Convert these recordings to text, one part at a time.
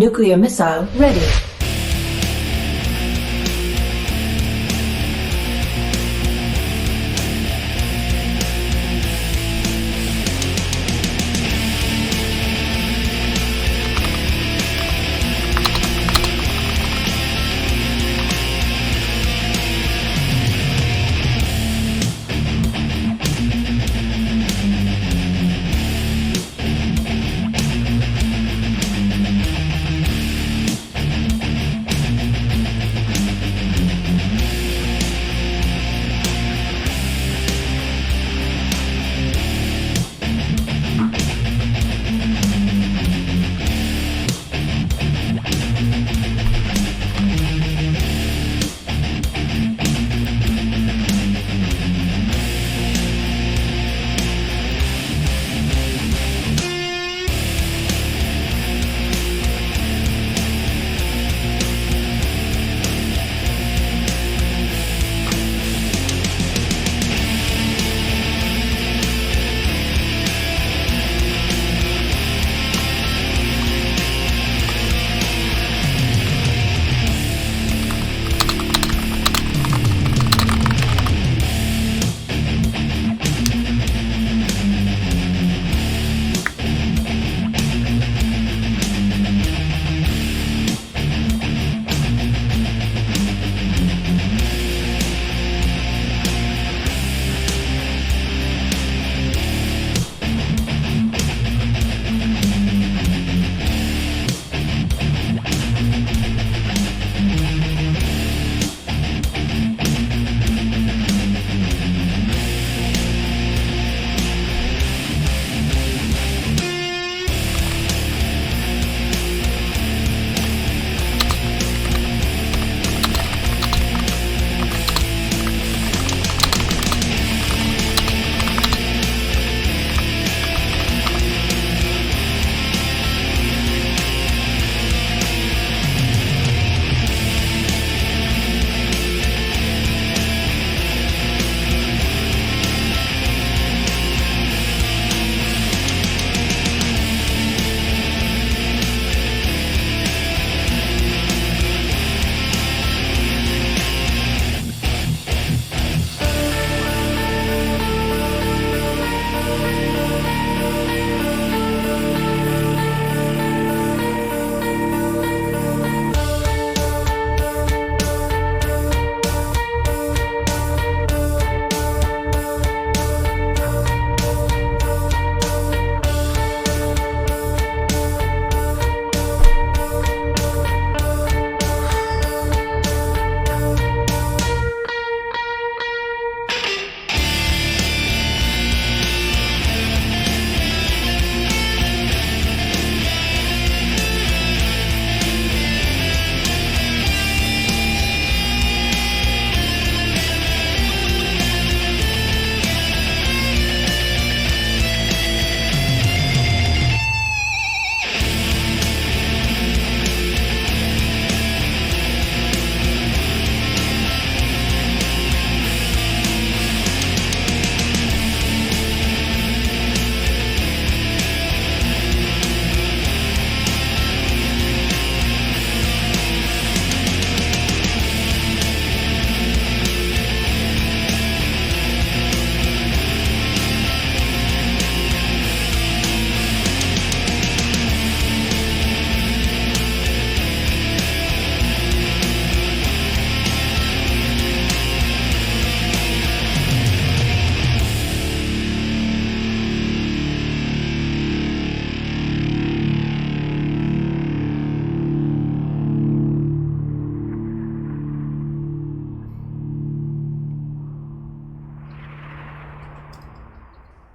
Nuclear missile ready.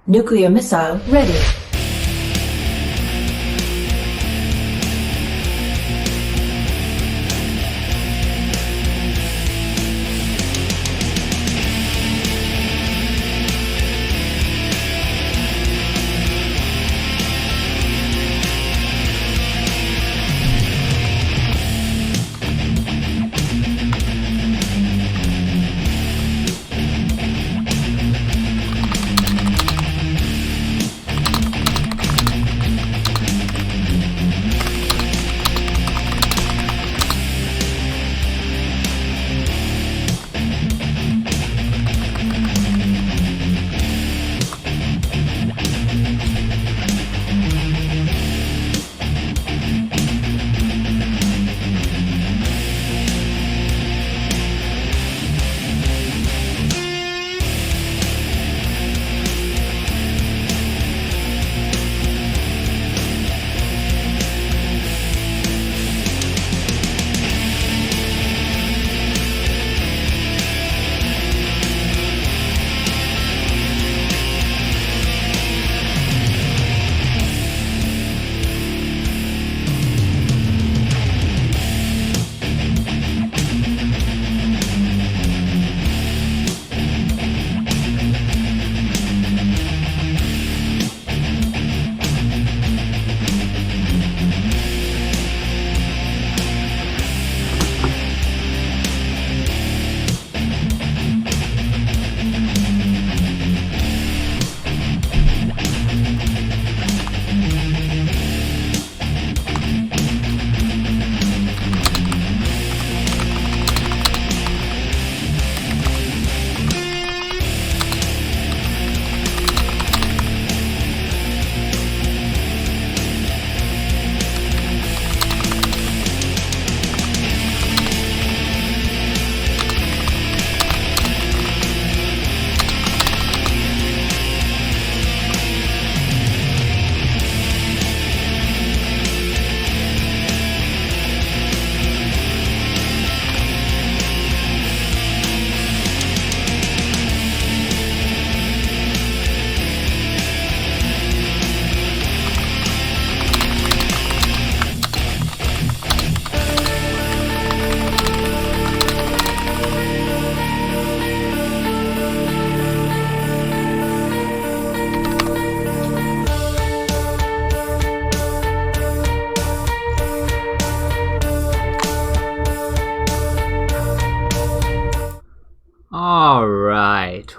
Nuclear missile ready.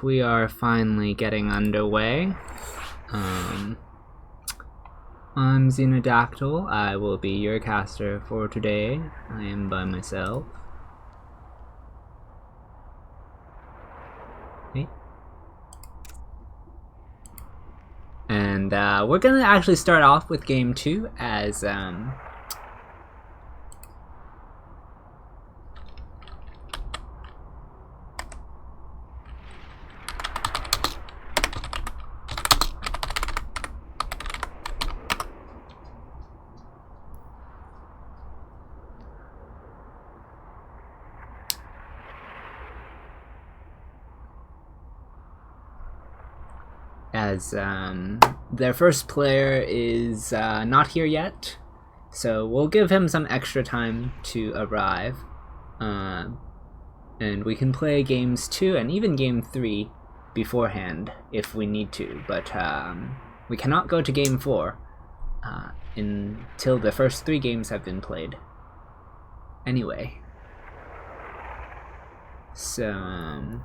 we are finally getting underway. I'm Xenodactyl. I will be your caster for today. I am by myself. Okay. And we're gonna actually start off with game 2 as their first player is not here yet, so we'll give him some extra time to arrive, and we can play games 2 and even game 3 beforehand if we need to, but we cannot go to game 4 until the first 3 games have been played. Anyway, so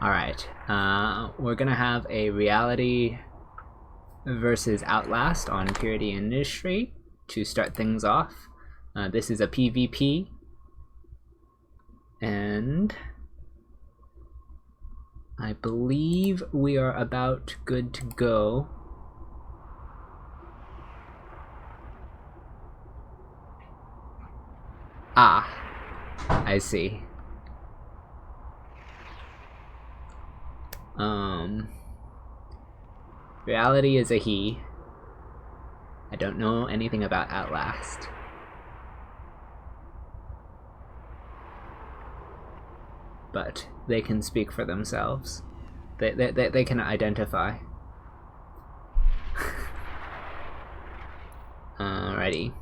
alright, we're gonna have a reality versus Outlast on Purity Industry to start things off. This is a PvP, and I believe we are about good to go. Ah, I see. Reality is a he. I don't know anything about Outlast. But they can speak for themselves. They can identify. Alrighty.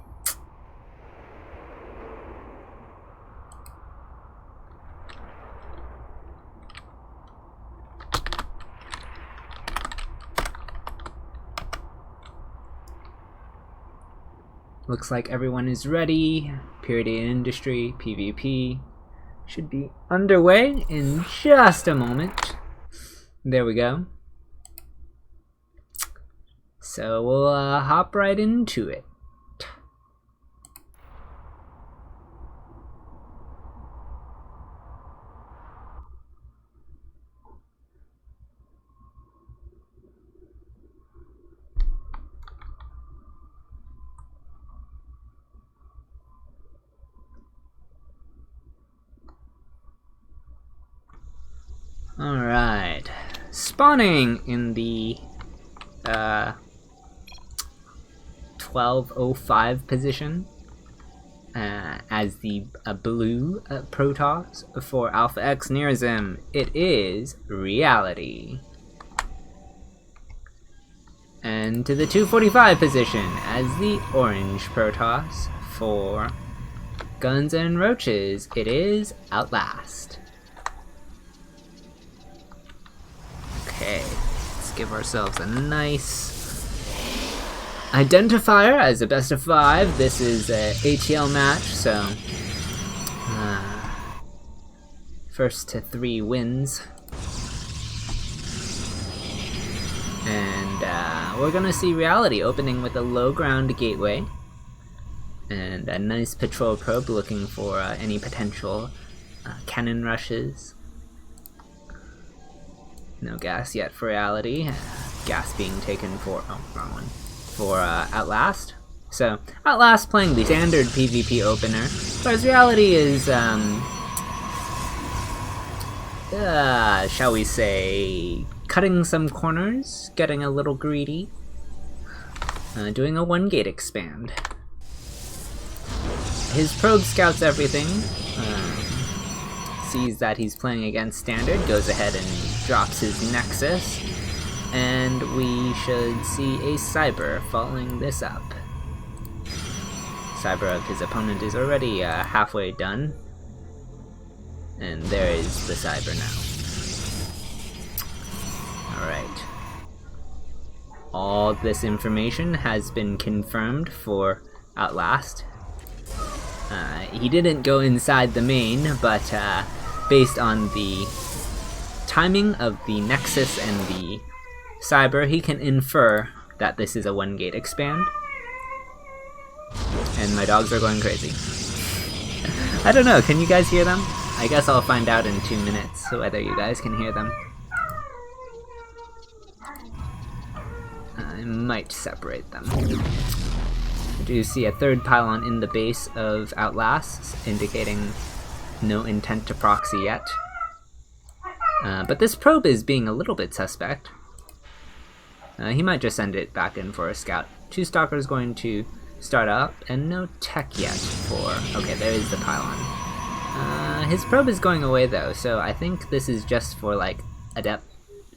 Looks like everyone is ready. Purity Industry, PvP, should be underway in just a moment. There we go. So we'll hop right into it. Alright, spawning in the 1205 position as the blue Protoss for Alpha X Nearism. It is Reality. And to the 245 position as the orange Protoss for Guns and Roaches. It is Outlast. Okay, let's give ourselves a nice identifier as a best of 5. This is a ATL match, so first to 3 wins. And we're gonna see Reality opening with a low ground gateway and a nice patrol probe looking for any potential cannon rushes. No gas yet for Reality. Gas being taken for, oh, wrong one, for Outlast. So, Outlast playing the standard PvP opener, whereas Reality is, shall we say, cutting some corners, getting a little greedy, doing a 1-gate expand. His probe scouts everything, sees that he's playing against standard, goes ahead and drops his Nexus, and we should see a Cyber following this up. Cyber of his opponent is already halfway done. And there is the Cyber now. Alright. All this information has been confirmed for Outlast. He didn't go inside the main, but based on the timing of the Nexus and the Cyber, he can infer that this is a 1-gate expand. And my dogs are going crazy. I don't know, can you guys hear them? I guess I'll find out in 2 minutes whether you guys can hear them. I might separate them. I do see a third pylon in the base of Outlast, indicating no intent to proxy yet. But this probe is being a little bit suspect. He might just send it back in for a scout. 2 Stalkers going to start up, and no tech yet for... Okay, there is the pylon. His probe is going away though, so I think this is just for like adept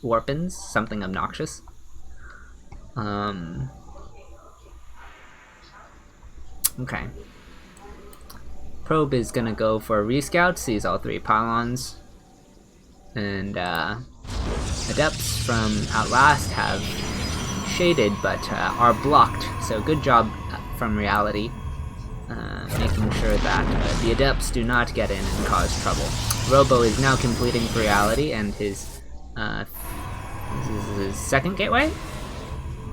warpins, something obnoxious. Okay. Probe is gonna go for a rescout, sees all 3 pylons. And adepts from Outlast have shaded but are blocked, so good job from Reality, making sure that the adepts do not get in and cause trouble. Robo is now completing for Reality, and his this is his second gateway?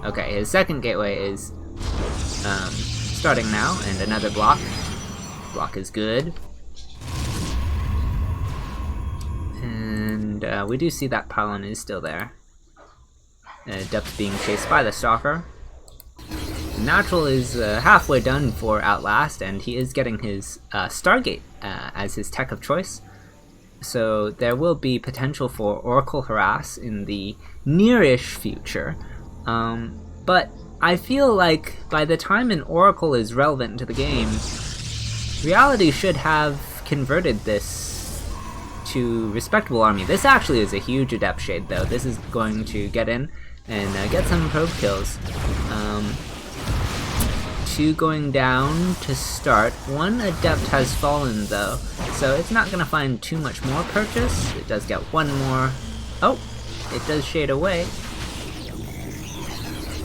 Okay, his second gateway is starting now, and another block. Block is good. And we do see that pylon is still there. Adept being chased by the Stalker. Natural is halfway done for Outlast, and he is getting his Stargate as his tech of choice. So there will be potential for Oracle Harass in the nearish future. But I feel like by the time an Oracle is relevant to the game, Reality should have converted this to respectable army. This actually is a huge adept shade though. This is going to get in and get some probe kills. 2 going down to start. 1 adept has fallen though, so it's not gonna find too much more purchase. It does get 1 more. Oh, it does shade away.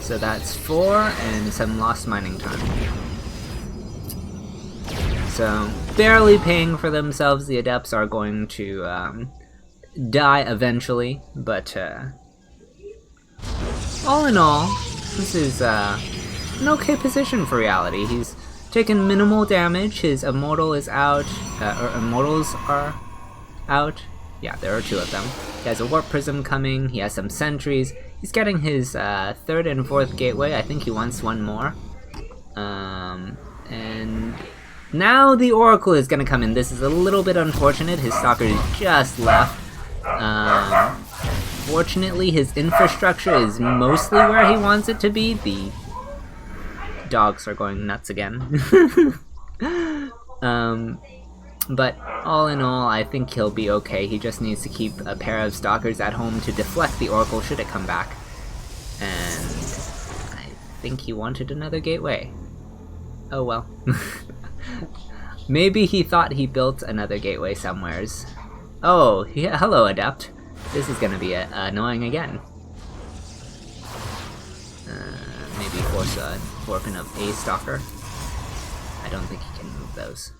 So that's 4 and some lost mining time. So, barely paying for themselves. The adepts are going to die eventually, but all in all, this is an okay position for Reality. He's taken minimal damage, his Immortal is out, or Immortals are out. Yeah, there are 2 of them. He has a Warp Prism coming, he has some sentries. He's getting his 3rd and 4th gateway. I think he wants 1 more. And now the Oracle is gonna come in. This is a little bit unfortunate. His Stalker just left. Fortunately, his infrastructure is mostly where he wants it to be. The dogs are going nuts again. But all in all, I think he'll be okay. He just needs to keep a pair of Stalkers at home to deflect the Oracle should it come back. And I think he wanted another gateway. Oh well. Maybe he thought he built another gateway somewheres. Oh, yeah, hello Adept. This is gonna be annoying again. Maybe force a warpin of a Stalker. I don't think he can move those.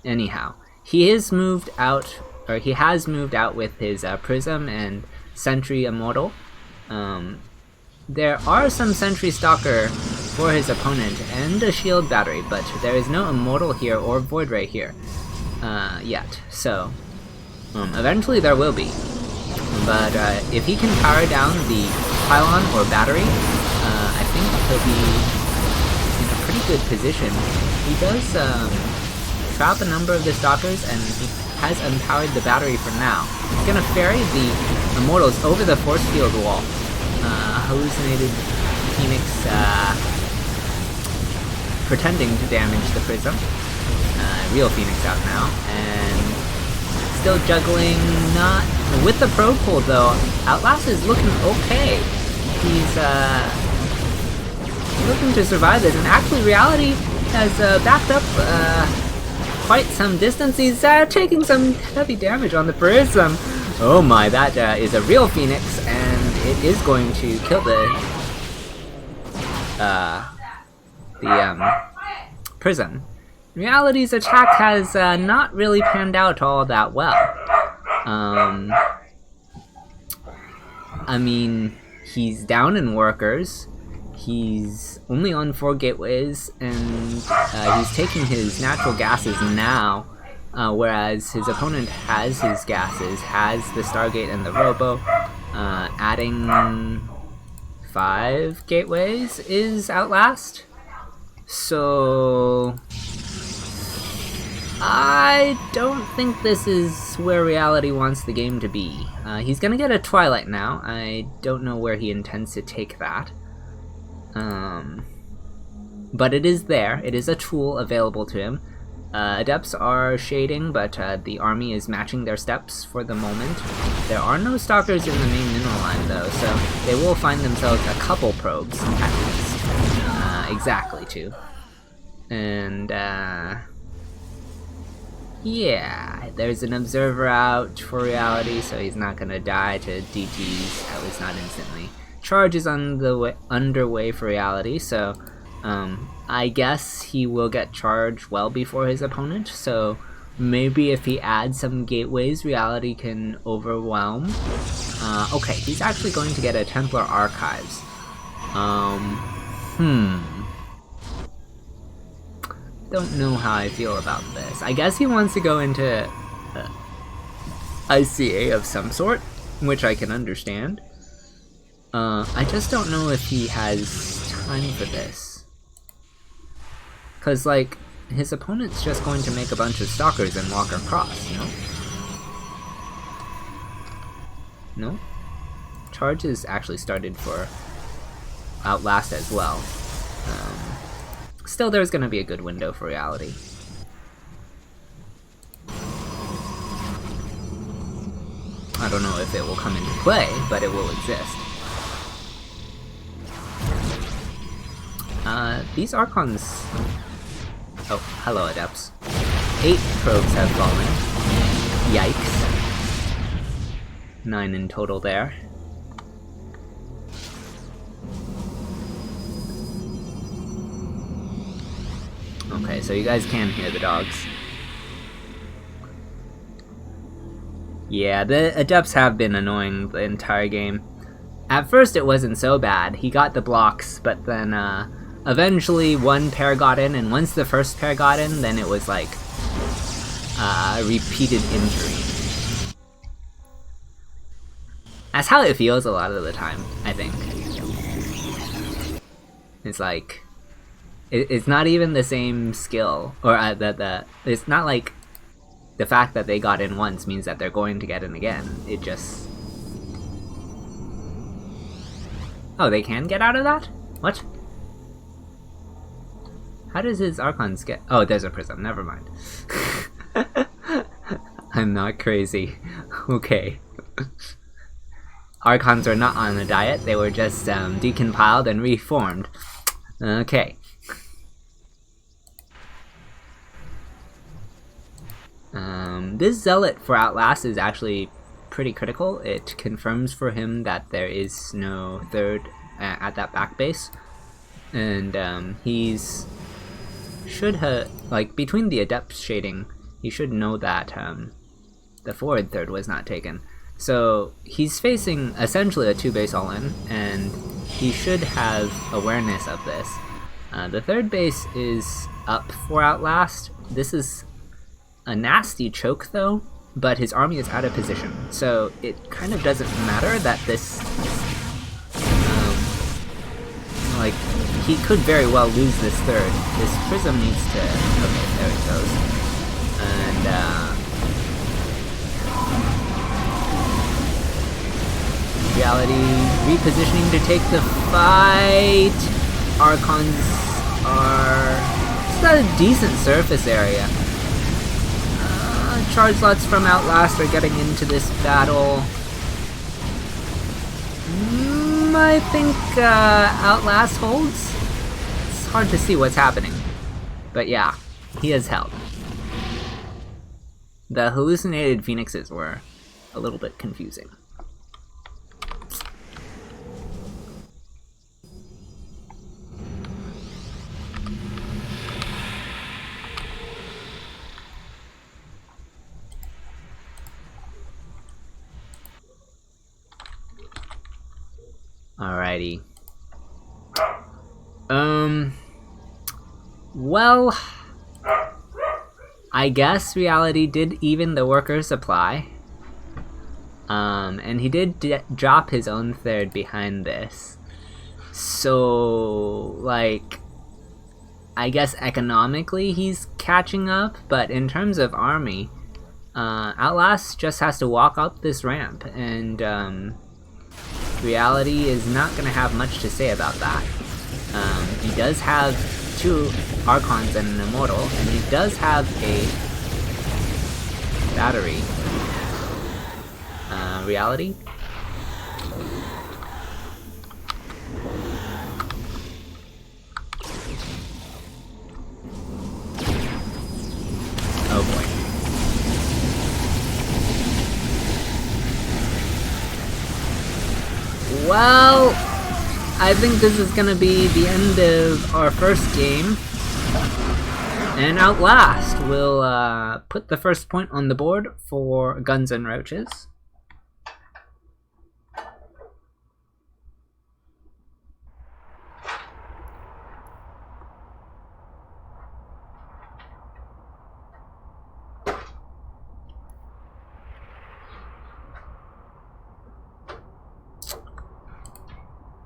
Anyhow, he is moved out, or he has moved out with his Prism and Sentry Immortal. There are some Sentry Stalker for his opponent and a Shield Battery, but there is no Immortal here or Void Ray here yet. So eventually there will be. But if he can power down the Pylon or Battery, I think he'll be in a pretty good position. He does trap a number of the Stalkers, and he has empowered the Battery for now. He's gonna ferry the Immortals over the force field wall. Hallucinated Phoenix pretending to damage the Prism. Real Phoenix out now, and still juggling, not... With the probe pull though, Outlast is looking okay. He's looking to survive this, and actually Reality has backed up quite some distance. He's taking some heavy damage on the Prism. Oh my, that is a real Phoenix, and it is going to kill the Prism. Reality's attack has not really panned out all that well. I mean, he's down in workers, he's only on 4 gateways, and he's taking his natural gases now, whereas his opponent has his gases, has the Stargate and the Robo. Adding 5 gateways is Outlast. So I don't think this is where Reality wants the game to be. He's gonna get a Twilight now. I don't know where he intends to take that. But it is there. It is a tool available to him. Adepts are shading, but the army is matching their steps for the moment. There are no stalkers in the main mineral line though, so they will find themselves a couple probes at least. Exactly 2. And yeah, there's an observer out for Reality, so he's not gonna die to DTs, at least not instantly. Charge is underway for Reality, so I guess he will get charged well before his opponent, so maybe if he adds some gateways, Reality can overwhelm. Okay, he's actually going to get a Templar Archives. Don't know how I feel about this. I guess he wants to go into ICA of some sort, which I can understand. I just don't know if he has time for this. Cause like, his opponent's just going to make a bunch of stalkers and walk across, you know? No? Charges actually started for Outlast as well. Still, there's gonna be a good window for Reality. I don't know if it will come into play, but it will exist. These Archons... Oh, hello Adepts. 8 probes have fallen. Yikes. 9 in total there. Okay, so you guys can hear the dogs. Yeah, the Adepts have been annoying the entire game. At first it wasn't so bad. He got the blocks, but then eventually one pair got in, and once the first pair got in, then it was like repeated injury. That's how it feels a lot of the time, I think. It's like... It's not even the same skill, or it's not like the fact that they got in once means that they're going to get in again. It just... Oh, they can get out of that? What? How does his Archons get... Oh, there's a Prism, never mind. I'm not crazy. Okay. Archons are not on a diet, they were just decompiled and reformed. Okay. This Zealot for Outlast is actually pretty critical. It confirms for him that there is no third at that back base. And he's... should have... like, between the Adept shading, he should know that the forward third was not taken. So he's facing essentially a 2-base all-in, and he should have awareness of this. The third base is up for Outlast. This is a nasty choke though, but his army is out of position, so it kind of doesn't matter that this, like, he could very well lose this third. This Prism needs to, okay, there it goes, and Reality repositioning to take the fight. Archons are, it's got a decent surface area. Charge slots from Outlast are getting into this battle. I think Outlast holds. It's hard to see what's happening. But yeah, he has help. The hallucinated phoenixes were a little bit confusing. Alrighty. Well, I guess Reality did even the worker supply. And he did drop his own third behind this. So, like, I guess economically he's catching up, but in terms of army, Outlast just has to walk up this ramp, and Reality is not going to have much to say about that. He does have 2 Archons and an Immortal, and he does have a battery. Reality? Oh boy. Well, I think this is gonna be the end of our first game. And Outlast will put the first point on the board for Guns N' Roaches.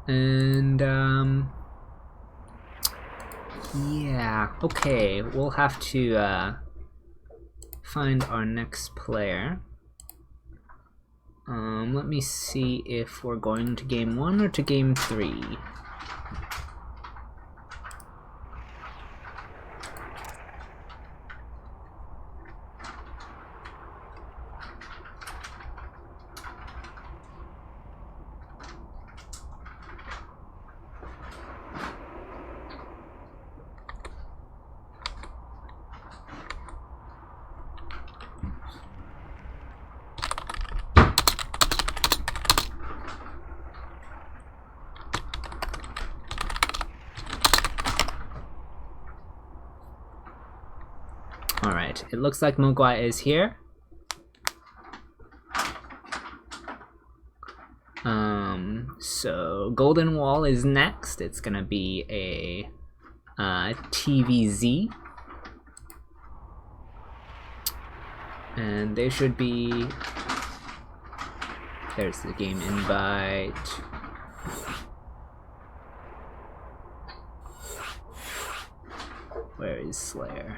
And, yeah, okay, we'll have to, find our next player. Let me see if we're going to game 1 or to game 3. Alright, it looks like Mogwai is here. So Golden Wall is next. It's gonna be a TVZ. And they should be... There's the game invite. Where is Slayer?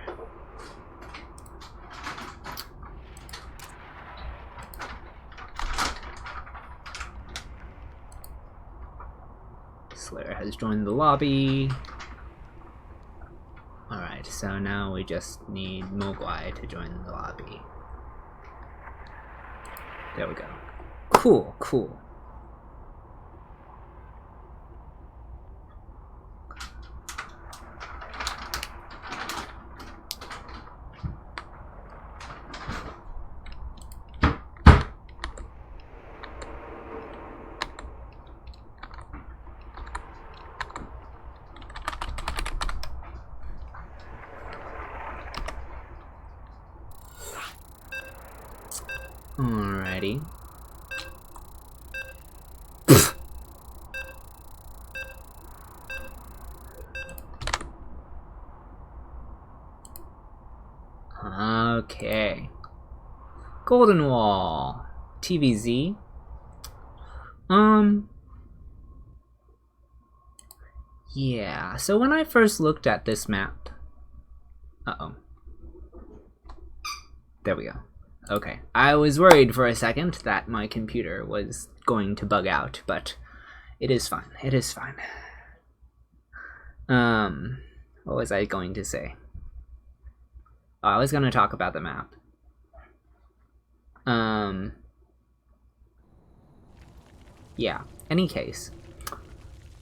Slayer has joined the lobby. Alright, so now we just need Mogwai to join the lobby. There we go. Cool, cool. Alrighty. Okay. Golden Wall. TVZ. Yeah, so when I first looked at this map... Uh-oh. There we go. Okay, I was worried for a second that my computer was going to bug out, but it is fine. It is fine. What was I going to say? Oh, I was going to talk about the map. Yeah, any case.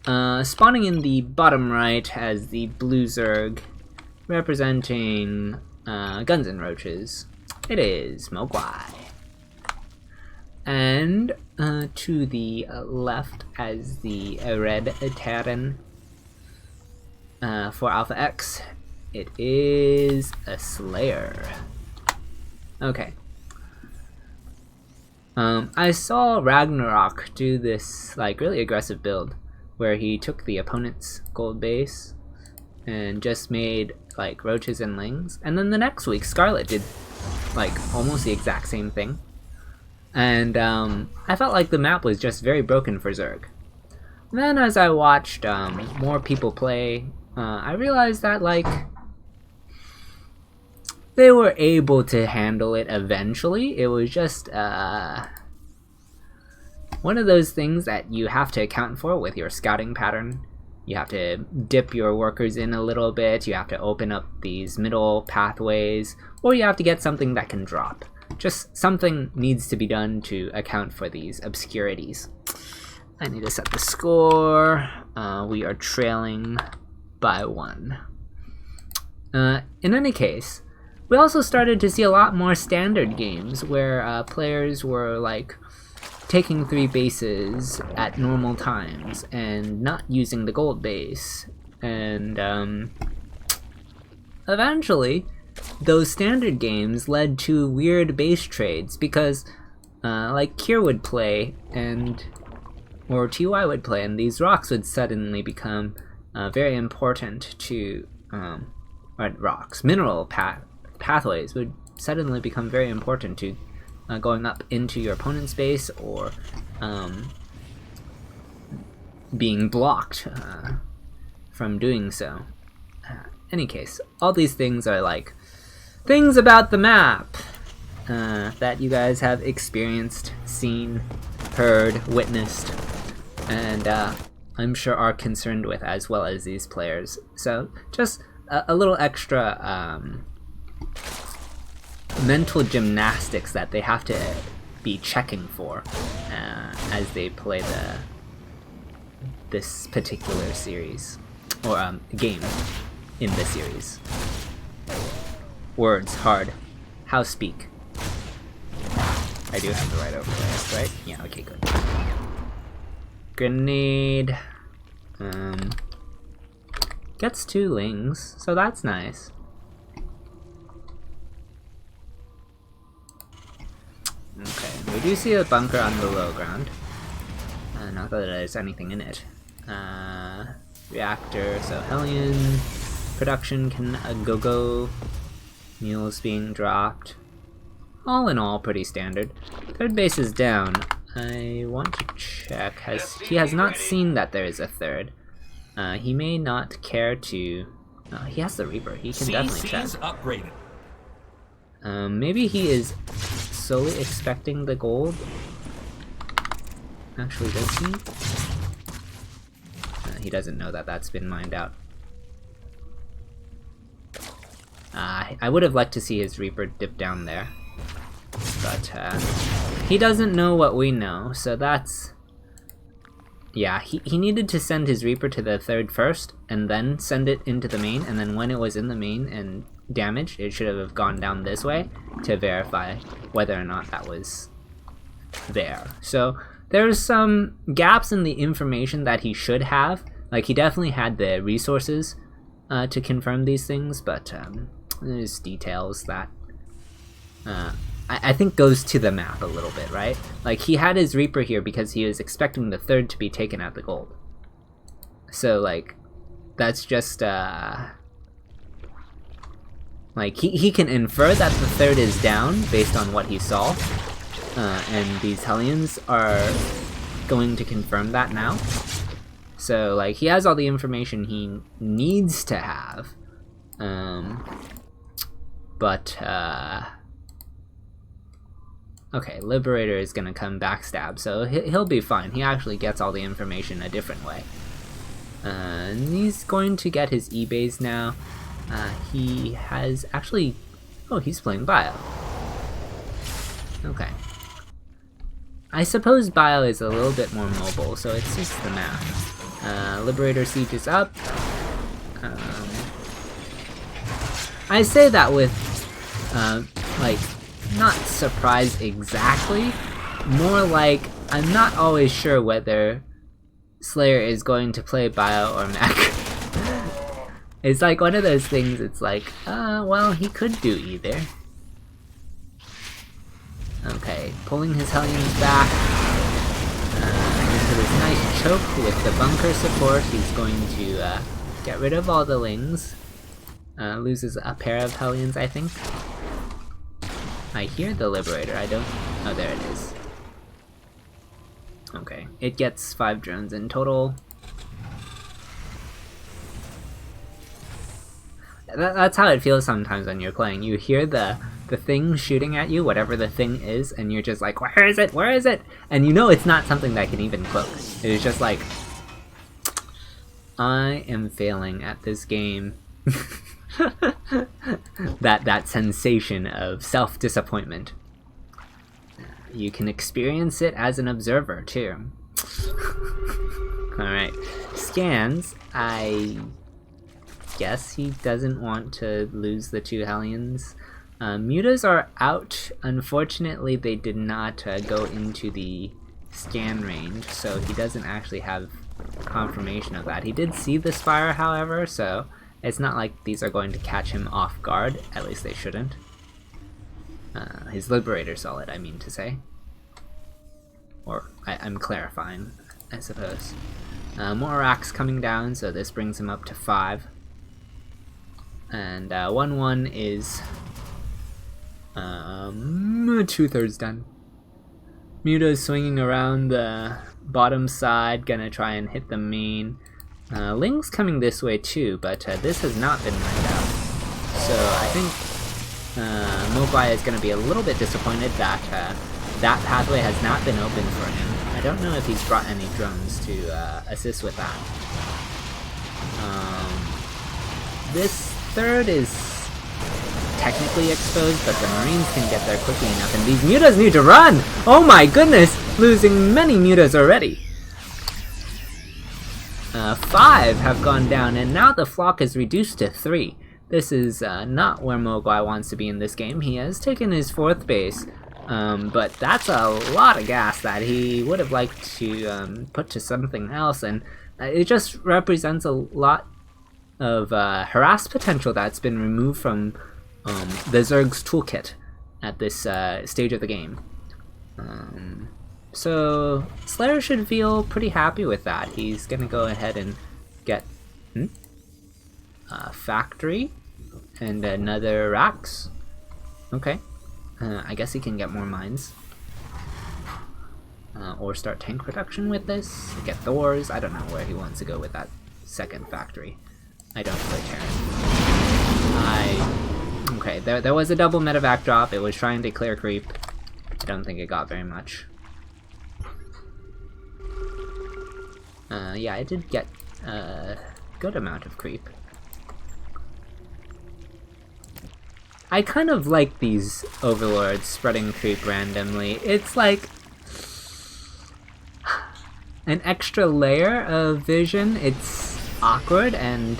Spawning in the bottom right as the blue Zerg representing Guns and Roaches. It is Mogwai. And to the left as the red Terran for Alpha X, it is a Slayer. Okay. I saw Ragnarok do this like really aggressive build where he took the opponent's gold base and just made like roaches and lings, and then the next week Scarlet did like almost the exact same thing, and I felt like the map was just very broken for Zerg. Then as I watched more people play, I realized that like they were able to handle it eventually. It was just one of those things that you have to account for with your scouting pattern. You have to dip your workers in a little bit, you have to open up these middle pathways, or you have to get something that can drop. Just something needs to be done to account for these obscurities. I need to set the score. We are trailing by 1. In any case, we also started to see a lot more standard games where players were like taking 3 bases at normal times and not using the gold base, and eventually those standard games led to weird base trades because like Kier would play or TY would play, and these rocks would suddenly become very important to mineral pathways would suddenly become very important to going up into your opponent's base, or being blocked from doing so. Any case, all these things are like things about the map that you guys have experienced, seen, heard, witnessed, and I'm sure are concerned with, as well as these players. So just a little extra mental gymnastics that they have to be checking for as they play this particular series, or game in the series. Words hard. How speak. I do have the right overlay, right? Yeah, okay, good. Grenade. Gets 2 lings, so that's nice. Okay, we do see a bunker on the low ground. Not that there's anything in it. Reactor, so Hellion production can go. Mules being dropped. All in all, pretty standard. 3rd base is down. I want to check. He has not seen that there is a 3rd. He may not care to. He has the Reaper. He can definitely check. Upgraded. Maybe he is solely expecting the gold. Actually, does he? He doesn't know that that's been mined out. I would have liked to see his Reaper dip down there, but he doesn't know what we know, so that's... Yeah, he needed to send his Reaper to the 3rd first, and then send it into the main, and then when it was in the main and damaged, it should have gone down this way to verify whether or not that was there. So there's some gaps in the information that he should have. Like, he definitely had the resources to confirm these things, but there's details that I think goes to the map a little bit, right? Like, he had his Reaper here because he was expecting the 3rd to be taken at the gold. So, like, that's just, like, he can infer that the 3rd is down based on what he saw, and these Hellions are going to confirm that now. So, like, he has all the information he needs to have, but, okay, Liberator is gonna come backstab, so he'll be fine. He actually gets all the information a different way. And he's going to get his E-base now. He has actually... Oh, he's playing Bio. Okay. I suppose Bio is a little bit more mobile, so it's just the math. Liberator Siege is up. I say that with, like, not surprise exactly, more like I'm not always sure whether Slayer is going to play bio or mech. It's like one of those things, it's like, well, he could do either. Okay, pulling his Hellions back into this nice choke with the bunker support. He's going to get rid of all the Lings. Loses a pair of Hellions, I think. I hear the Liberator, I don't... Oh, there it is. Okay, it gets 5 drones in total. That's how it feels sometimes when you're playing. You hear the thing shooting at you, whatever the thing is, and you're just like, where is it? Where is it? And you know it's not something that can even cloak. It is just like, I am failing at this game. that sensation of self-disappointment. You can experience it as an observer too. Alright. Scans, I guess he doesn't want to lose the 2 Hellions. Mutas are out. Unfortunately, they did not go into the scan range, so he doesn't actually have confirmation of that. He did see the Spire, however, so it's not like these are going to catch him off guard. At least they shouldn't. His Liberator saw it, I mean to say. Or, I'm clarifying, I suppose. More racks coming down, so this brings him up to 5. And 1-1 is 2/3 done. Muta's swinging around the bottom side, gonna try and hit the main. Ling's coming this way too, but this has not been mined out. So I think Mogwai is gonna be a little bit disappointed that that pathway has not been open for him. I don't know if he's brought any drones to assist with that. This third is technically exposed, but the Marines can get there quickly enough, and these Mutas need to run! Oh my goodness! Losing many Mutas already! 5 have gone down, and now the flock is reduced to 3. This is not where Mogwai wants to be in this game. He has taken his 4th base, but that's a lot of gas that he would have liked to put to something else, and it just represents a lot of harass potential that's been removed from the Zerg's toolkit at this stage of the game. So Slayer should feel pretty happy with that. He's gonna go ahead and get factory and another racks. Okay, I guess he can get more mines. Or start tank production with this, get Thors. I don't know where he wants to go with that second factory. I don't play Terran. Okay, there was a double medevac drop. It was trying to clear creep. I don't think it got very much. Yeah, I did get a good amount of creep. I kind of like these overlords spreading creep randomly. It's like an extra layer of vision. It's awkward, and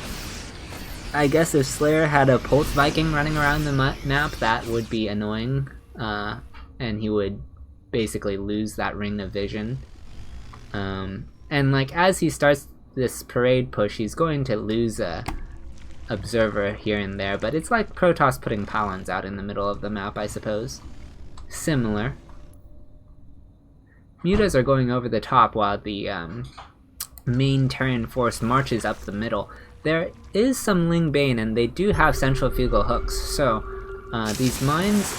I guess if Slayer had a Pulse Viking running around the map, that would be annoying, and he would basically lose that ring of vision. And like as he starts this parade push, he's going to lose a observer here and there, but it's like Protoss putting Palons out in the middle of the map, I suppose. Similar. Mutas are going over the top while the main Terran force marches up the middle. There is some Ling Bane, and they do have centrifugal hooks, so these mines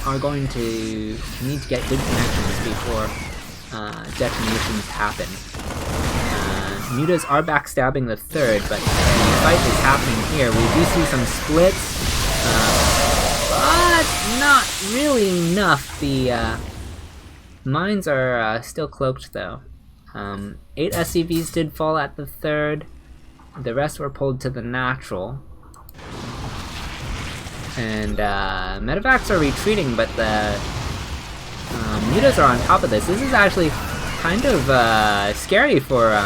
are going to need to get good connections before detonations happen. Mutas are backstabbing the 3rd, but the fight is happening here. We do see some splits, but not really enough. The mines are still cloaked though. 8 SCVs did fall at the 3rd. The rest were pulled to the natural. And medevacs are retreating, but the Mutas are on top of this. This is actually kind of scary for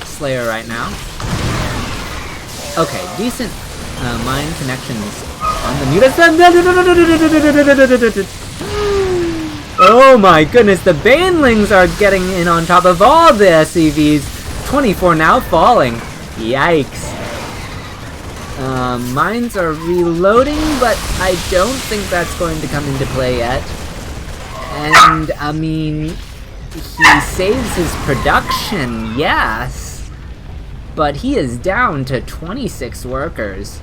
Slayer right now. Okay, decent mine connections on the mute. Oh my goodness, the banelings are getting in on top of all the SCVs. 24 now falling. Yikes. Mines are reloading, but I don't think that's going to come into play yet. And, I mean, he saves his production, yes. But he is down to 26 workers.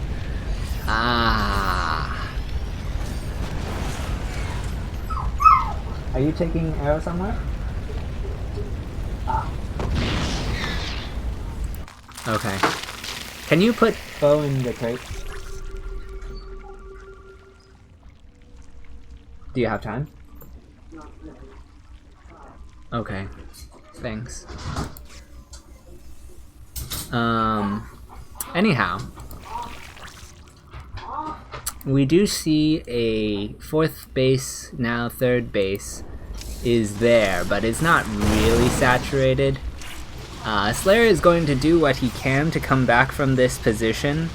Ah. Are you taking arrow somewhere? Ah. Okay. Can you put bow in the crate? Do you have time? Okay. Thanks. Anyhow. We do see a 4th base, now 3rd base, is there, but it's not really saturated. Slayer is going to do what he can to come back from this position,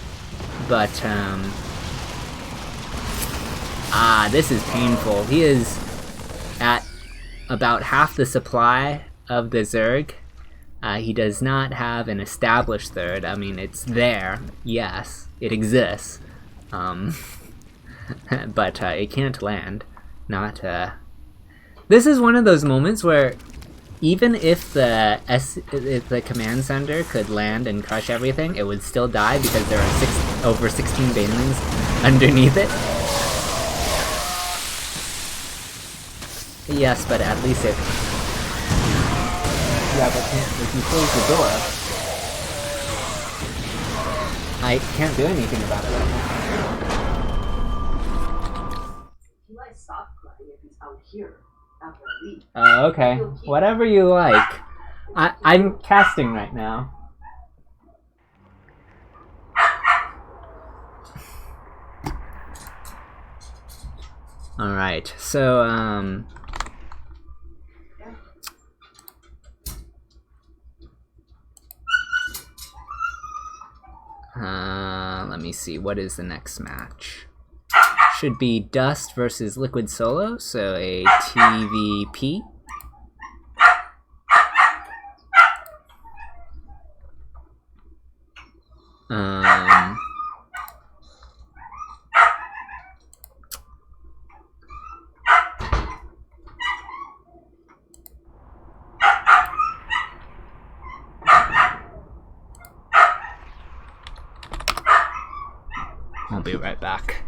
but, this is painful. He is at about half the supply of the Zerg. He does not have an established 3rd. I mean, it's there, yes, it exists. But it can't land. This is one of those moments where even if the command center could land and crush everything, it would still die because there are over 16 banelings underneath it. Yes, but at least it... Yeah, but if you close the door... I can't do anything about it right now. Okay. Whatever you like. I'm casting right now. Alright, so, let me see, what is the next match? Should be Dust versus Liquid Solo, so a TVP. I'll be right back.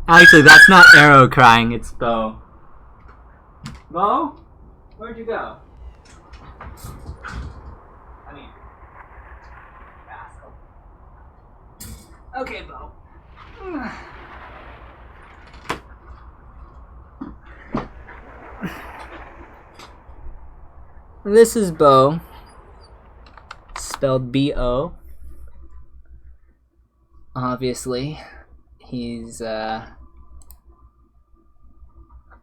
Actually, that's not Arrow crying, it's Bo. Bo? Where'd you go? I mean, asshole. Okay, Bo. This is Bo. Spelled B-O. Obviously. He's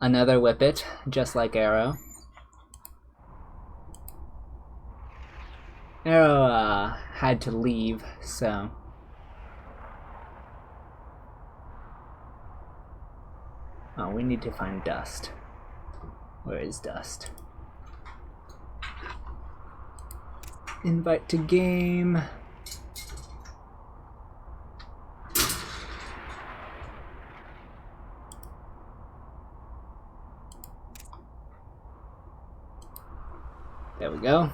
another Whippet, just like Arrow. Arrow had to leave, so... Oh, we need to find Dust. Where is Dust? Invite to game. There we go.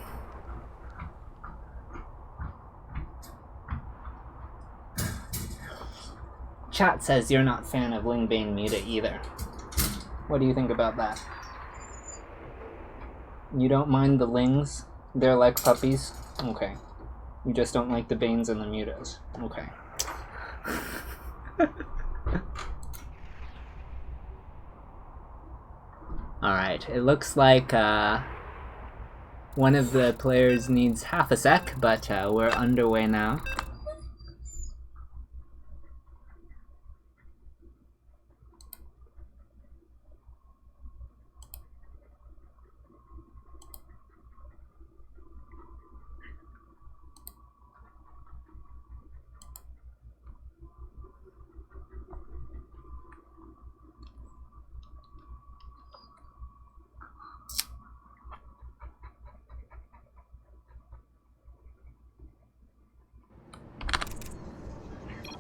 Chat says you're not a fan of Lingbane Muta either. What do you think about that? You don't mind the Lings? They're like puppies? Okay. You just don't like the Banes and the Mutas. Okay. Alright, it looks like one of the players needs half a sec, but we're underway now.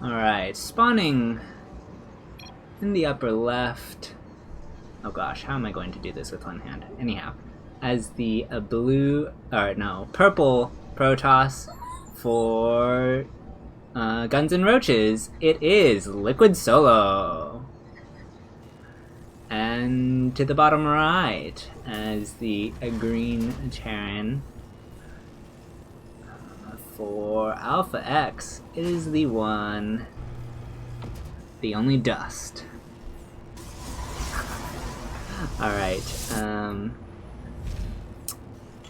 Alright, spawning in the upper left. Oh gosh, how am I going to do this with one hand? Anyhow, as the purple Protoss for Guns N' Roaches, it is Liquid Solo. And to the bottom right, as the green Terran for Alpha X, it is the one, the only Dust. Alright,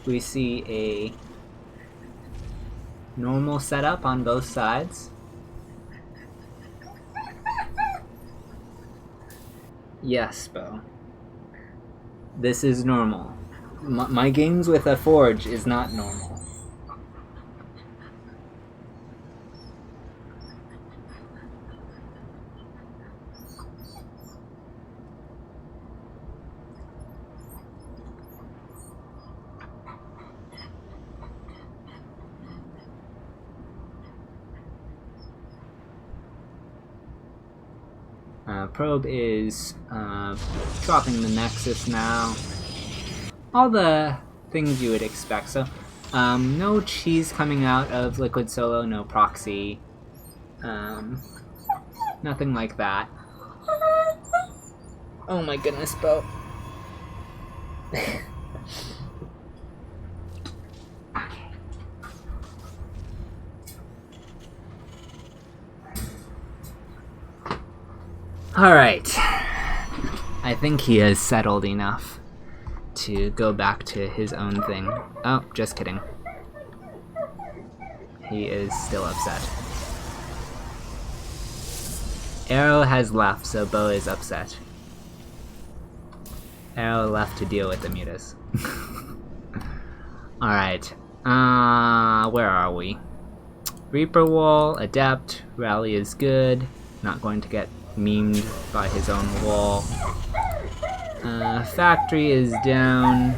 we see a normal setup on both sides. Yes, Bo. This is normal. My games with a Forge is not normal. Probe is dropping the Nexus now. All the things you would expect. So, no cheese coming out of Liquid Solo, no proxy, nothing like that. Oh my goodness, Bo. Alright, I think he has settled enough to go back to his own thing. Oh, just kidding. He is still upset. Arrow has left, so Bo is upset. Arrow left to deal with the Mutas. Alright, where are we? Reaper Wall, Adept, Rally is good, not going to get memed by his own wall. Factory is down.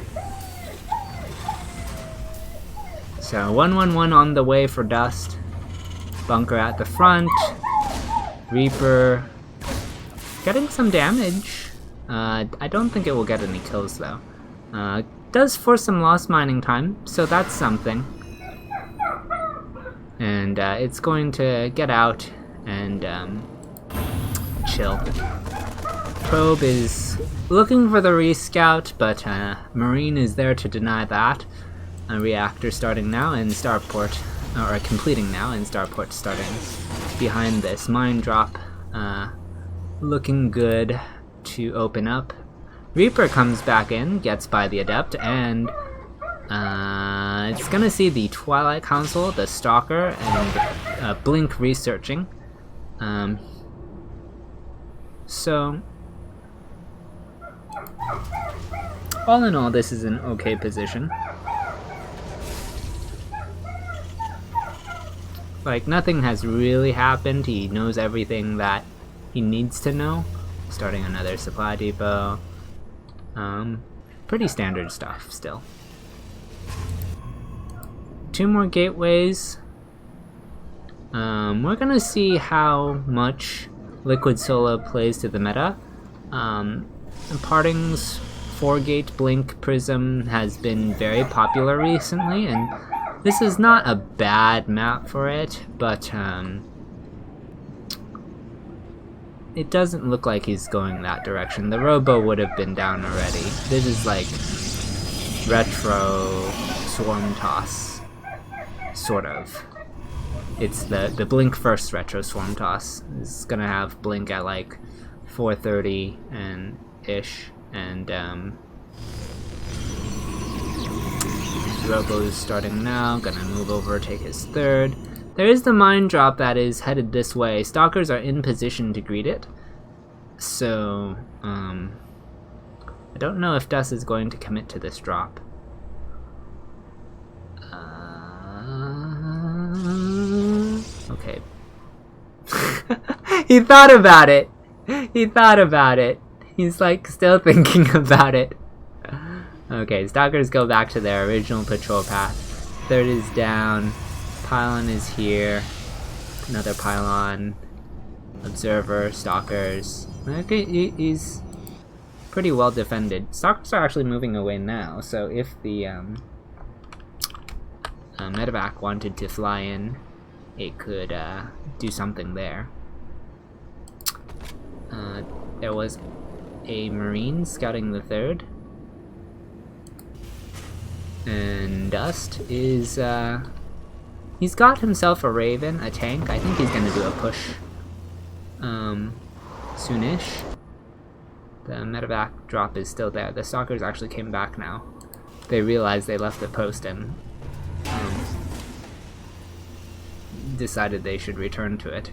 So 111 on the way for Dust. Bunker at the front. Reaper getting some damage. I don't think it will get any kills though. Does force some lost mining time, so that's something. And it's going to get out and chill. Probe is looking for the rescout, but Marine is there to deny that. A reactor starting now and starport, or completing now, and starport starting behind this. Mine drop looking good to open up. Reaper comes back in, gets by the Adept, and it's gonna see the Twilight Council, the Stalker, and Blink researching. So, all in all, this is an okay position. Like, nothing has really happened. He knows everything that he needs to know. Starting another supply depot. Pretty standard stuff, still. 2 more gateways. We're gonna see how much Liquid Solo plays to the meta. Parting's 4-gate Blink Prism has been very popular recently, and this is not a bad map for it, but it doesn't look like he's going that direction. The robo would have been down already. This is like retro swarm toss, sort of. It's the blink first retro swarm toss. It's gonna have blink at like 4:30 and ish, and robo's starting now. Gonna move over, take his third. There is the mine drop that is headed this way. Stalkers are in position to greet it. So, I don't know if Dus is going to commit to this drop. Okay. He thought about it! He thought about it! He's like still thinking about it. Okay, Stalkers go back to their original patrol path. Third is down. Pylon is here. Another pylon. Observer, Stalkers. Okay, he's pretty well defended. Stalkers are actually moving away now, so if the medevac wanted to fly in, it could do something there. There was a Marine scouting the third. And Dust is, he's got himself a Raven, a tank. I think he's gonna do a push, soonish. The medevac drop is still there. The Stalkers actually came back now. They realized they left the post and, decided they should return to it.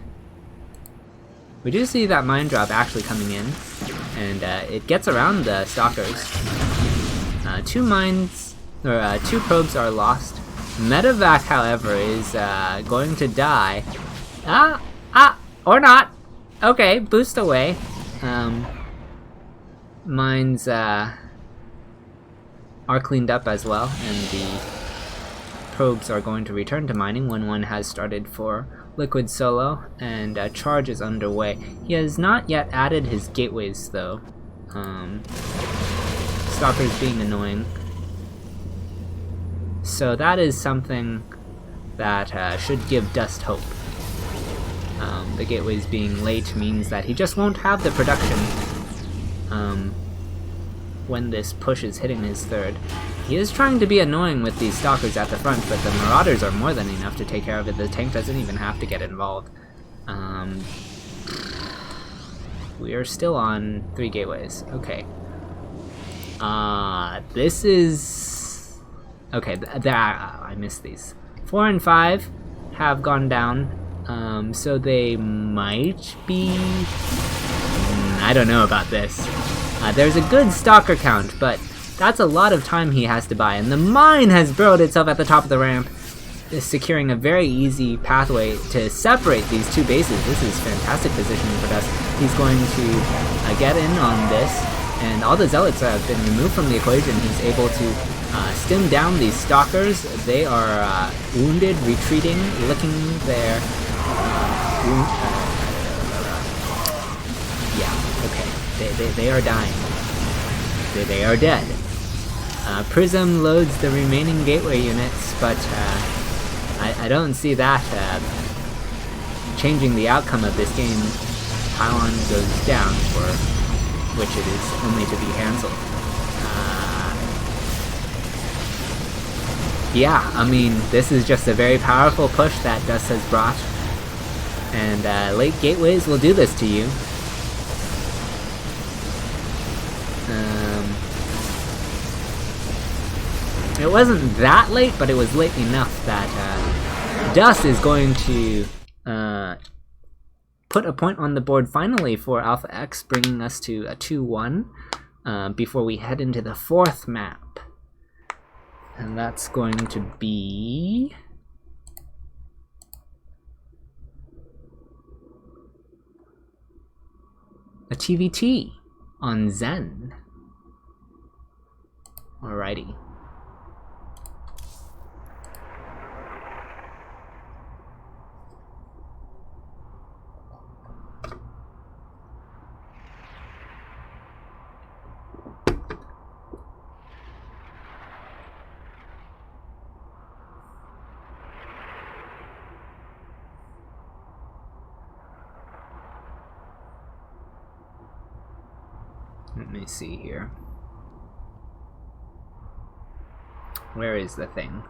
We do see that mine drop actually coming in, and it gets around the Stalkers. Two probes are lost. Medevac, however, is going to die. Or not. Okay, boost away. Mines are cleaned up as well, and the probes are going to return to mining when one has started for Liquid Solo, and a charge is underway. He has not yet added his gateways, though. Stalkers being annoying. So that is something that should give Dust hope. The gateways being late means that he just won't have the production when this push is hitting his third. He is trying to be annoying with these Stalkers at the front, but the Marauders are more than enough to take care of it. The tank doesn't even have to get involved. We are still on 3 gateways. Okay. This is... Okay, I missed these. 4 and 5 have gone down, so they might be... I don't know about this. There's a good Stalker count, but that's a lot of time he has to buy, and the mine has burrowed itself at the top of the ramp, securing a very easy pathway to separate these two bases. This is fantastic positioning for Dust. He's going to get in on this, and all the Zealots have been removed from the equation. He's able to stim down these Stalkers. They are wounded, retreating, licking their wound. Yeah, okay. They are dying. They are dead. Prism loads the remaining gateway units, but I don't see that changing the outcome of this game. Pylon goes down, for which it is only to be cancelled. Yeah, I mean, this is just a very powerful push that Dust has brought, and late gateways will do this to you. It wasn't that late, but it was late enough that Dust is going to put a point on the board finally for Alpha X, bringing us to a 2-1 before we head into the 4th map. And that's going to be... a TVT on Zen. Alrighty. Let me see here. Where is the thing?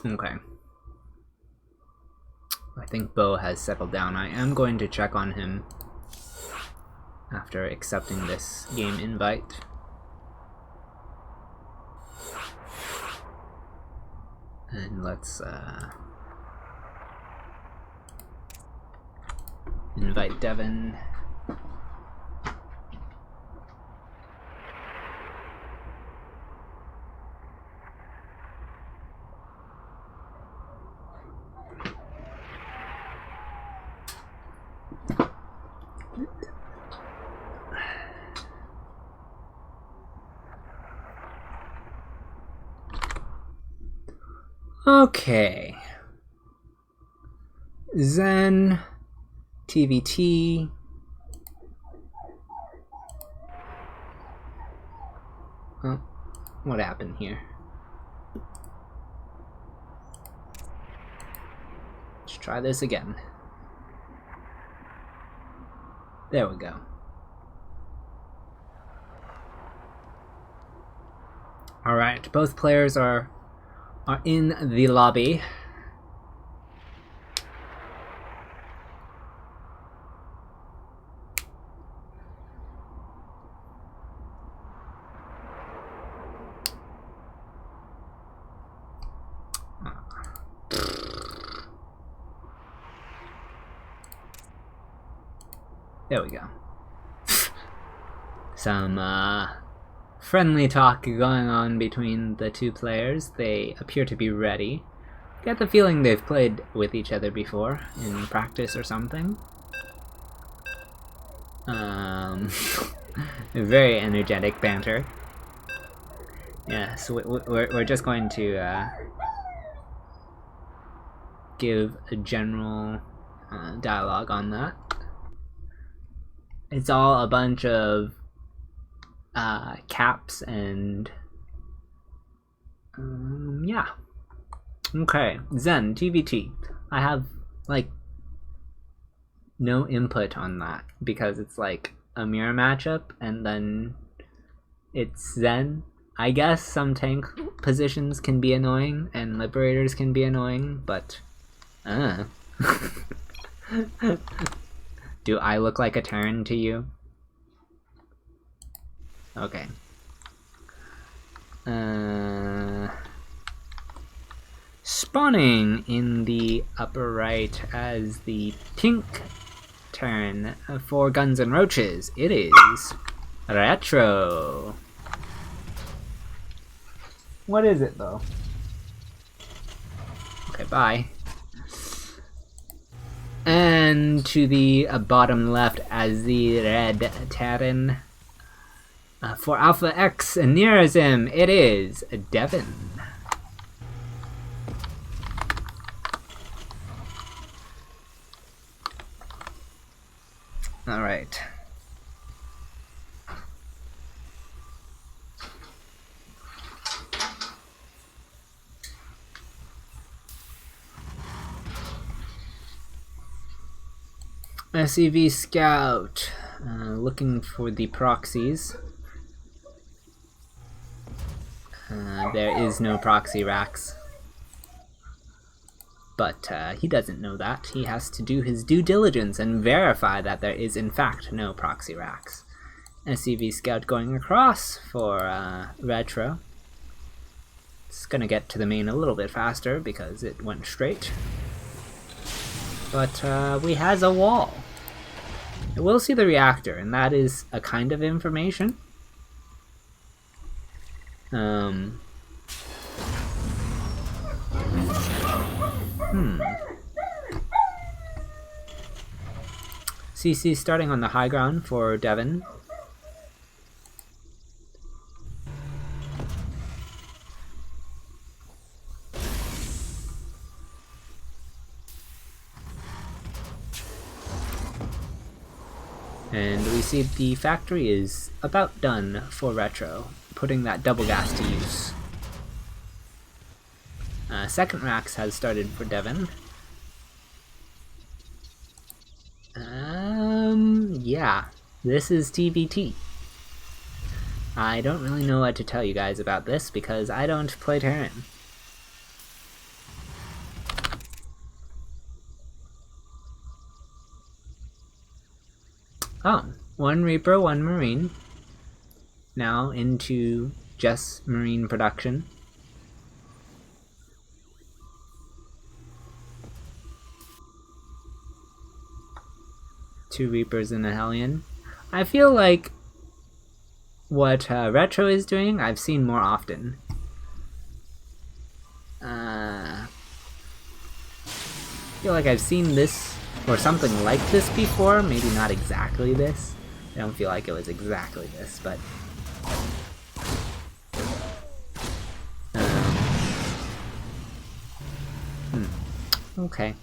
Okay. I think Bo has settled down. I am going to check on him after accepting this game invite. And let's invite Devin. Okay. Zen, TVT. Oh, what happened here? Let's try this again. There we go. Alright, both players are in the lobby. There we go. Some friendly talk going on between the two players. They appear to be ready. Get the feeling they've played with each other before in practice or something. Very energetic banter. Yeah, so we're just going to give a general dialogue on that. It's all a bunch of caps and yeah. Okay, Zen, TVT. I have like no input on that because it's like a mirror matchup and then it's Zen. I guess some tank positions can be annoying and liberators can be annoying, but do I look like a Terran to you? Okay. Spawning in the upper right as the pink Terran for Guns and Roaches. It is Retro. What is it though? Okay, bye. And to the bottom left as the red Terran. For Alpha X nears him, it is Devin. All right. SEV Scout, looking for the proxies. There is no proxy racks. But he doesn't know that. He has to do his due diligence and verify that there is in fact no proxy racks. SEV Scout going across for Retro. It's gonna get to the main a little bit faster because it went straight. But we has a wall. It will see the reactor, and that is a kind of information. CC starting on the high ground for Devin. And we see the factory is about done for Retro, putting that double gas to use. Second racks has started for Devon. Yeah, this is TBT. I don't really know what to tell you guys about this because I don't play Terran. Oh, one Reaper, one Marine. Now into just Marine production. Two Reapers and a Hellion. I feel like what Retro is doing, I've seen more often. I feel like I've seen this or something like this before, maybe not exactly this. I don't feel like it was exactly this, but okay.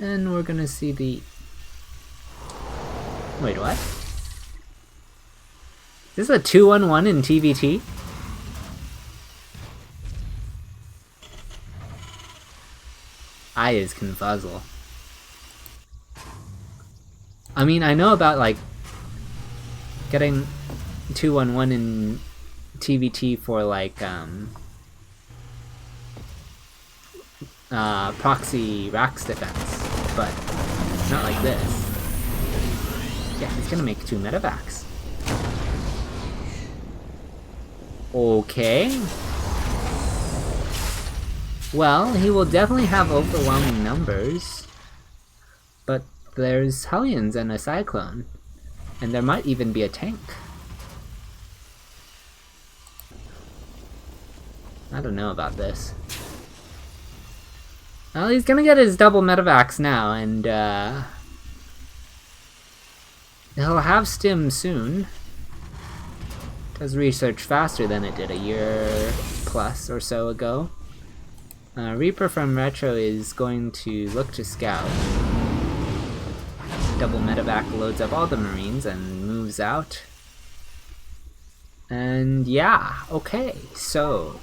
And we're gonna see the... Wait, what? This is a 2-1-1 in TVT? I is confuzzle. I mean, I know about, like, getting 2-1-1 in TVT for, like, proxy racks defense, but not like this. Yeah, he's gonna make 2 medevacs. Okay. Well, he will definitely have overwhelming numbers, but there's Hellions and a Cyclone, and there might even be a tank. I don't know about this. Well, he's gonna get his double medevacs now, and he'll have stim soon. Does research faster than it did a year plus or so ago. Reaper from Retro is going to look to scout. Double medevac loads up all the Marines and moves out. And yeah, okay, so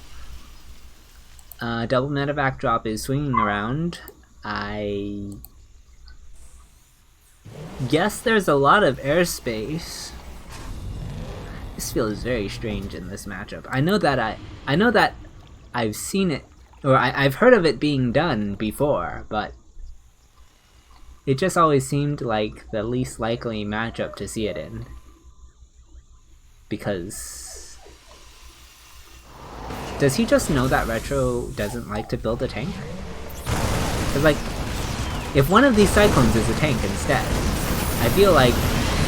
double medevac drop is swinging around. I guess there's a lot of airspace. This feels very strange in this matchup. I know that I've seen it, or I've heard of it being done before, but it just always seemed like the least likely matchup to see it in. Because... does he just know that Retro doesn't like to build a tank? Because, like, if one of these Cyclones is a tank instead, I feel like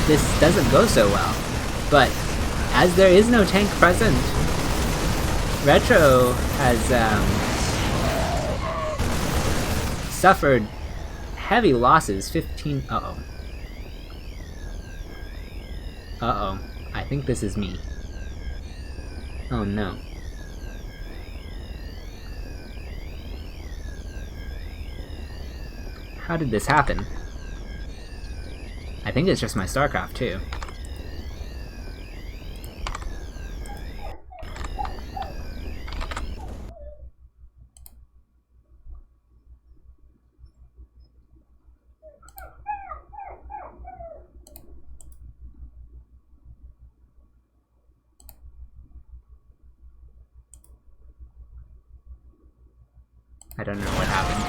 this doesn't go so well. But as there is no tank present, Retro has suffered heavy losses. 15... Uh-oh. Uh-oh. I think this is me. Oh no. How did this happen? I think it's just my StarCraft too. I don't know what happened.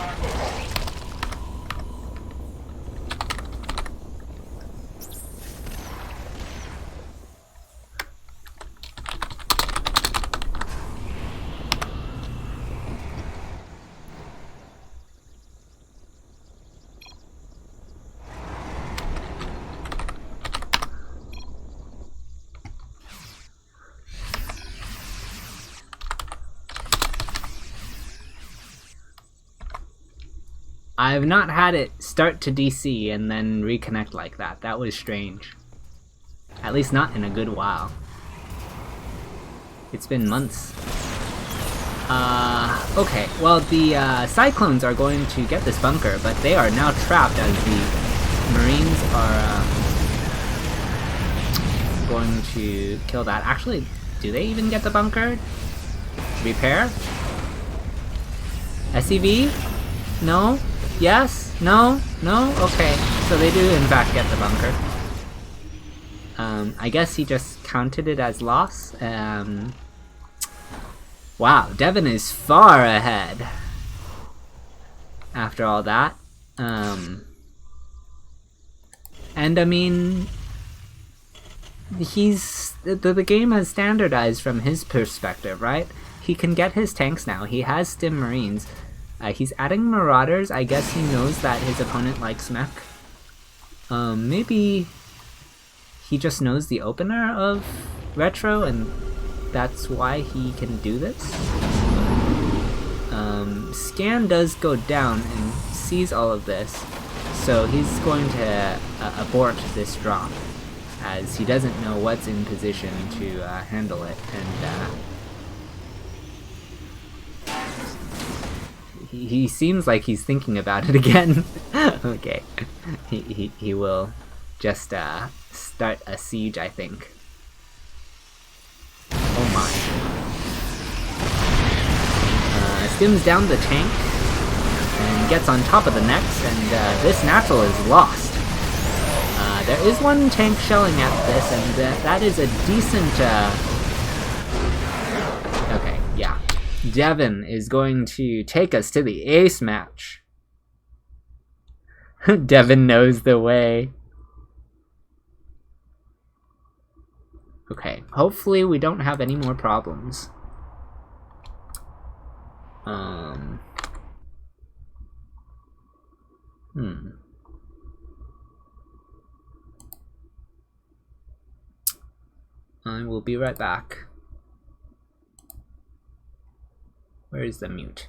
I've not had it start to DC and then reconnect like that. That was strange. At least not in a good while. It's been months. Okay, well, the Cyclones are going to get this bunker, but they are now trapped as the Marines are going to kill that. Actually, do they even get the bunker? Repair? SCV? No? Yes? No? No? Okay, so they do in fact get the bunker. I guess he just counted it as loss. Wow, Devon is far ahead after all that. And I mean, the game has standardized from his perspective, right? He can get his tanks now. He has Stim Marines. He's adding Marauders. I guess he knows that his opponent likes mech. Maybe he just knows the opener of Retro and that's why he can do this. Scan does go down and sees all of this, so he's going to abort this drop, as he doesn't know what's in position to handle it, and he seems like he's thinking about it again. Okay, he will just start a siege, I think. Oh my. Skims down the tank and gets on top of the next, and this natural is lost. There is one tank shelling at this, and that is a decent... Okay, yeah. Devon is going to take us to the ace match. Devon knows the way. Okay, hopefully we don't have any more problems. I will be right back. Where is the mute?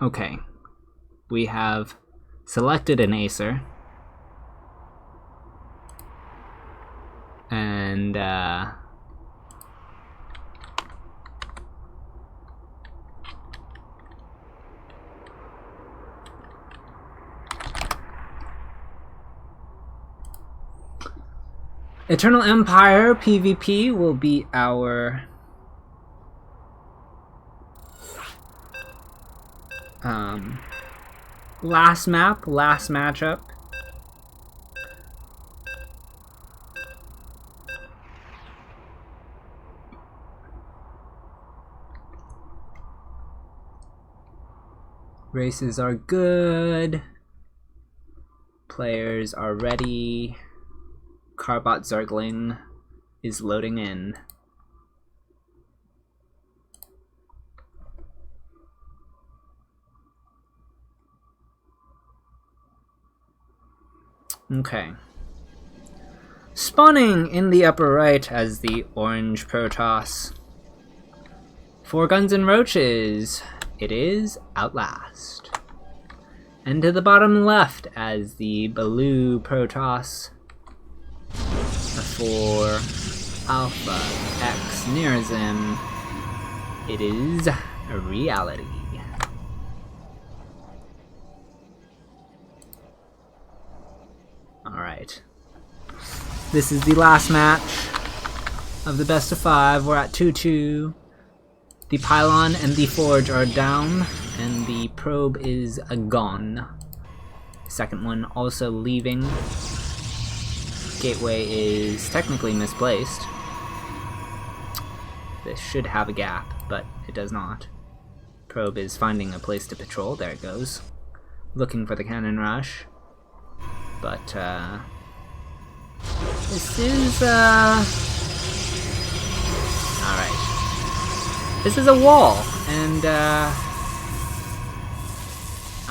Okay. We have selected an Acer. And, Eternal Empire PvP will be our last map, last matchup. Races are good. Players are ready. Carbot Zergling is loading in. Okay. Spawning in the upper right as the orange Protoss. 4 Guns and Roaches. It is Outlast. And to the bottom left as the blue Protoss. 4 Alpha X Nearzim. It is Reality. Alright. This is the last match of the best of 5. We're at 2-2. The pylon and the forge are down, and the probe is gone. Second one also leaving. Gateway is technically misplaced. This should have a gap, but it does not. Probe is finding a place to patrol. There it goes. Looking for the cannon rush. But, this is, alright. This is a wall, and,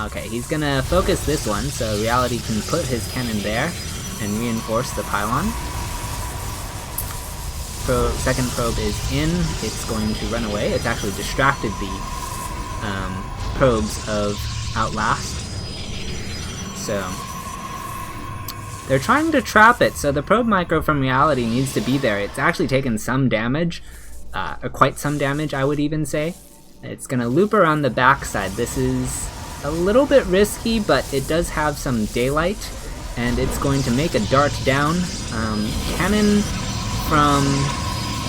okay, he's gonna focus this one so Reality can put his cannon there and reinforce the pylon. Second probe is in. It's going to run away. It's actually distracted the probes of Outlast. So they're trying to trap it, so the probe micro from Reality needs to be there. It's actually taken some damage, or quite some damage, I would even say. It's gonna loop around the backside. This is a little bit risky, but it does have some daylight, and it's going to make a dart down. Cannon from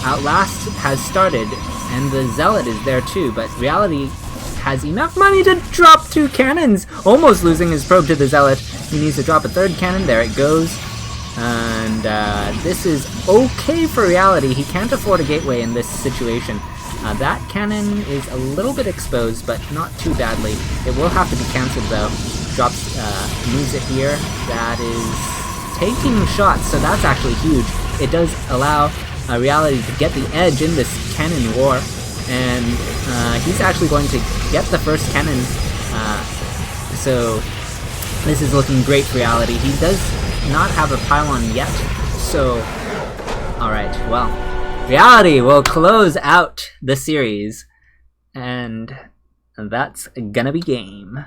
Outlast has started, and the Zealot is there too, but Reality has enough money to drop 2 cannons, almost losing his probe to the Zealot. He needs to drop a 3rd cannon. There it goes. And this is okay for Reality. He can't afford a gateway in this situation. That cannon is a little bit exposed, but not too badly. It will have to be cancelled though. Drops, moves it here. That is taking shots, so that's actually huge. It does allow Reality to get the edge in this cannon war, and he's actually going to get the first cannon. So this is looking great for Reality. He does not have a pylon yet, so alright, well, Reality will close out the series, and that's gonna be game.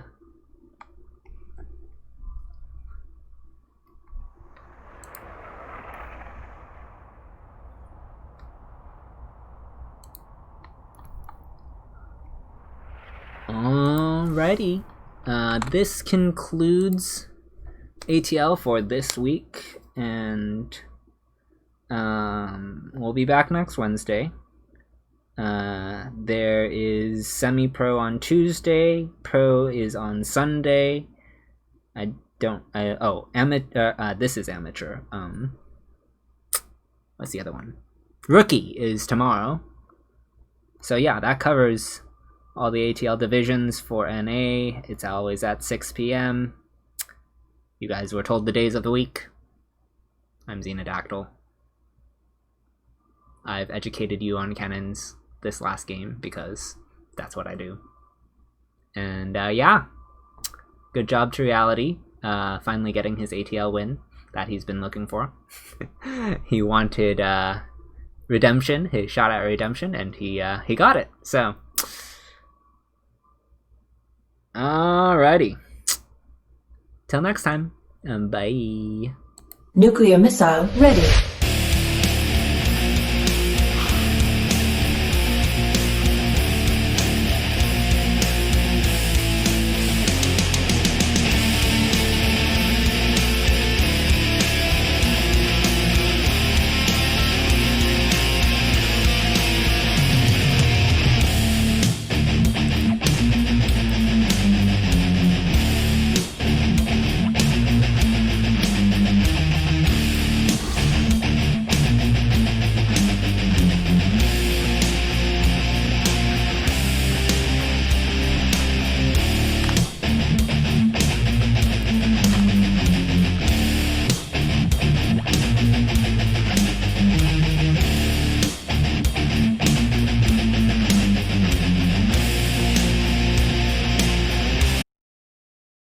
Alrighty, this concludes ATL for this week, and we'll be back next Wednesday. There is semi-pro on Tuesday, pro is on Sunday. Amateur, this is amateur. What's the other one? Rookie is tomorrow. So yeah, that covers all the ATL divisions for NA. It's always at 6 p.m. You guys were told the days of the week. I'm Xenodactyl. I've educated you on cannons this last game because that's what I do. And yeah, good job to Reality, finally getting his ATL win that he's been looking for. He wanted redemption, his shot at redemption, and he got it. So Alrighty. Till next time. Bye. Nuclear missile ready.